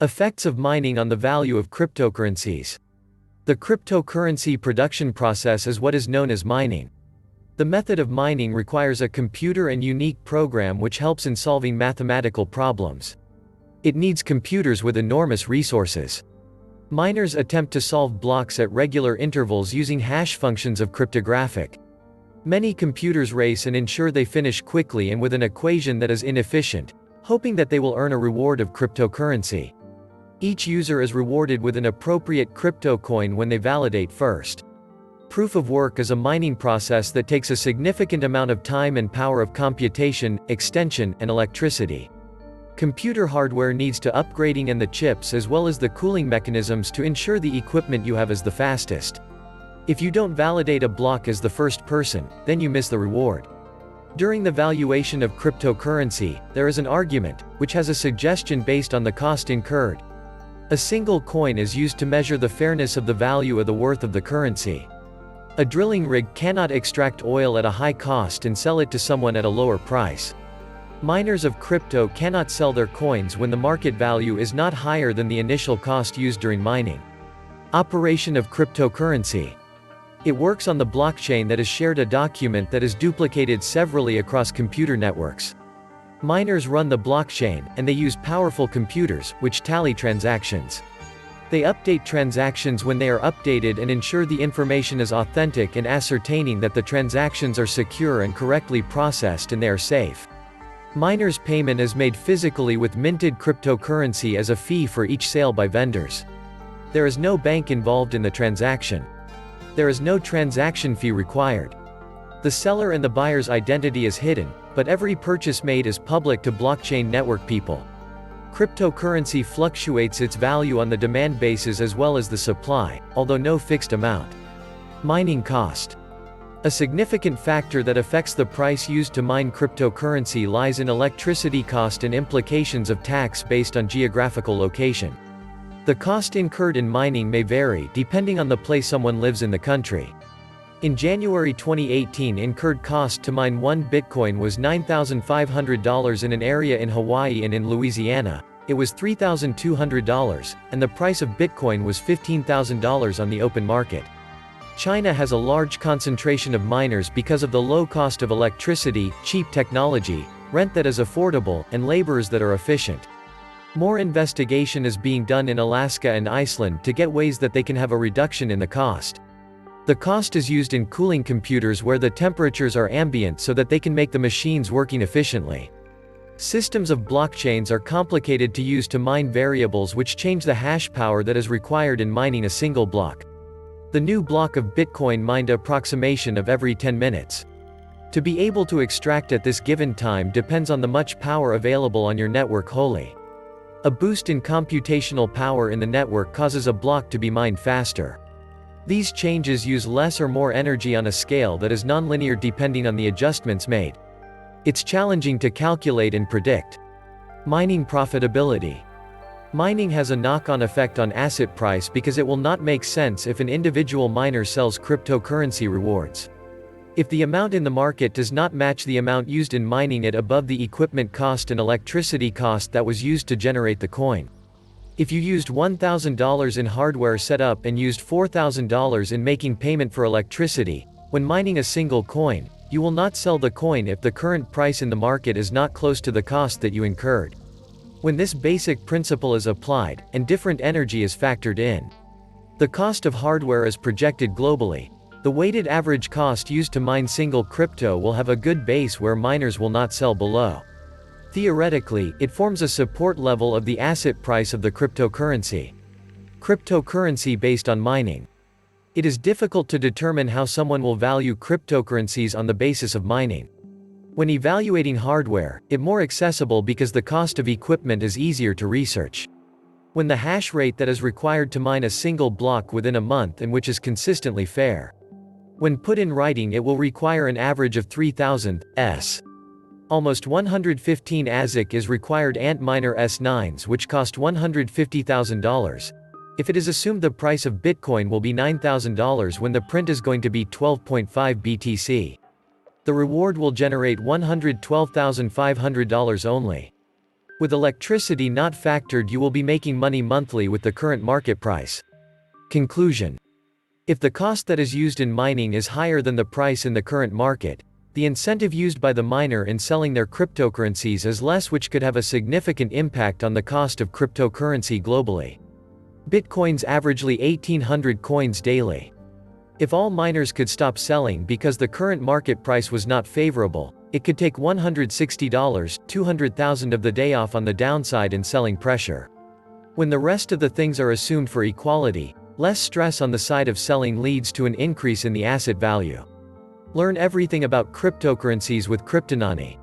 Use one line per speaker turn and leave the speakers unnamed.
Effects of mining on the value of cryptocurrencies. The cryptocurrency production process is what is known as mining. The method of mining requires a computer and unique program which helps in solving mathematical problems. It needs computers with enormous resources. Miners attempt to solve blocks at regular intervals using hash functions of cryptographic. Many computers race and ensure they finish quickly and with an equation that is inefficient, hoping that they will earn a reward of cryptocurrency. Each user is rewarded with an appropriate crypto coin when they validate first. Proof of work is a mining process that takes a significant amount of time and power of computation, extension, and electricity. Computer hardware needs to upgrading and the chips as well as the cooling mechanisms to ensure the equipment you have is the fastest. If you don't validate a block as the first person, then you miss the reward. During the valuation of cryptocurrency, there is an argument, which has a suggestion based on the cost incurred. A single coin is used to measure the fairness of the value of the worth of the currency. A drilling rig cannot extract oil at a high cost and sell it to someone at a lower price. Miners of crypto cannot sell their coins when the market value is not higher than the initial cost used during mining. Operation of cryptocurrency. It works on the blockchain that is shared a document that is duplicated severally across computer networks. Miners run the blockchain, and they use powerful computers, which tally transactions. They update transactions when they are updated and ensure the information is authentic and ascertaining that the transactions are secure and correctly processed and they are safe. Miners' payment is made physically with minted cryptocurrency as a fee for each sale by vendors. There is no bank involved in the transaction. There is no transaction fee required. The seller and the buyer's identity is hidden, but every purchase made is public to blockchain network people. Cryptocurrency fluctuates its value on the demand basis as well as the supply, although no fixed amount. Mining cost. A significant factor that affects the price used to mine cryptocurrency lies in electricity cost and implications of tax based on geographical location. The cost incurred in mining may vary depending on the place someone lives in the country. In January 2018, incurred cost to mine 1 Bitcoin was $9,500 in an area in Hawaii, and in Louisiana, it was $3,200, and the price of Bitcoin was $15,000 on the open market. China has a large concentration of miners because of the low cost of electricity, cheap technology, rent that is affordable, and laborers that are efficient. More investigation is being done in Alaska and Iceland to get ways that they can have a reduction in the cost. The cost is used in cooling computers where the temperatures are ambient so that they can make the machines working efficiently. Systems of blockchains are complicated to use to mine variables which change the hash power that is required in mining a single block. The new block of Bitcoin mined approximation of every 10 minutes. To be able to extract at this given time depends on the much power available on your network wholly. A boost in computational power in the network causes a block to be mined faster. These changes use less or more energy on a scale that is nonlinear depending on the adjustments made. It's challenging to calculate and predict. Mining profitability. Mining has a knock-on effect on asset price because it will not make sense if an individual miner sells cryptocurrency rewards. If the amount in the market does not match the amount used in mining it above the equipment cost and electricity cost that was used to generate the coin. If you used $1,000 in hardware setup and used $4,000 in making payment for electricity, when mining a single coin, you will not sell the coin if the current price in the market is not close to the cost that you incurred. When this basic principle is applied, and different energy is factored in, the cost of hardware is projected globally. The weighted average cost used to mine single crypto will have a good base where miners will not sell below. Theoretically, it forms a support level of the asset price of the cryptocurrency. Cryptocurrency based on mining. It is difficult to determine how someone will value cryptocurrencies on the basis of mining. When evaluating hardware, it's more accessible because the cost of equipment is easier to research. When the hash rate that is required to mine a single block within a month and which is consistently fair. When put in writing, it will require an average of 3,000 s. Almost 115 ASIC is required Antminer S9s which cost $150,000. If it is assumed the price of Bitcoin will be $9,000 when the print is going to be 12.5 BTC. The reward will generate $112,500 only. With electricity not factored, you will be making money monthly with the current market price. Conclusion. If the cost that is used in mining is higher than the price in the current market, the incentive used by the miner in selling their cryptocurrencies is less, which could have a significant impact on the cost of cryptocurrency globally. Bitcoin's averagely 1,800 coins daily. If all miners could stop selling because the current market price was not favorable, it could take $160, 200,000 of the day off on the downside in selling pressure. When the rest of the things are assumed for equality, less stress on the side of selling leads to an increase in the asset value. Learn everything about cryptocurrencies with CryptoNaNi.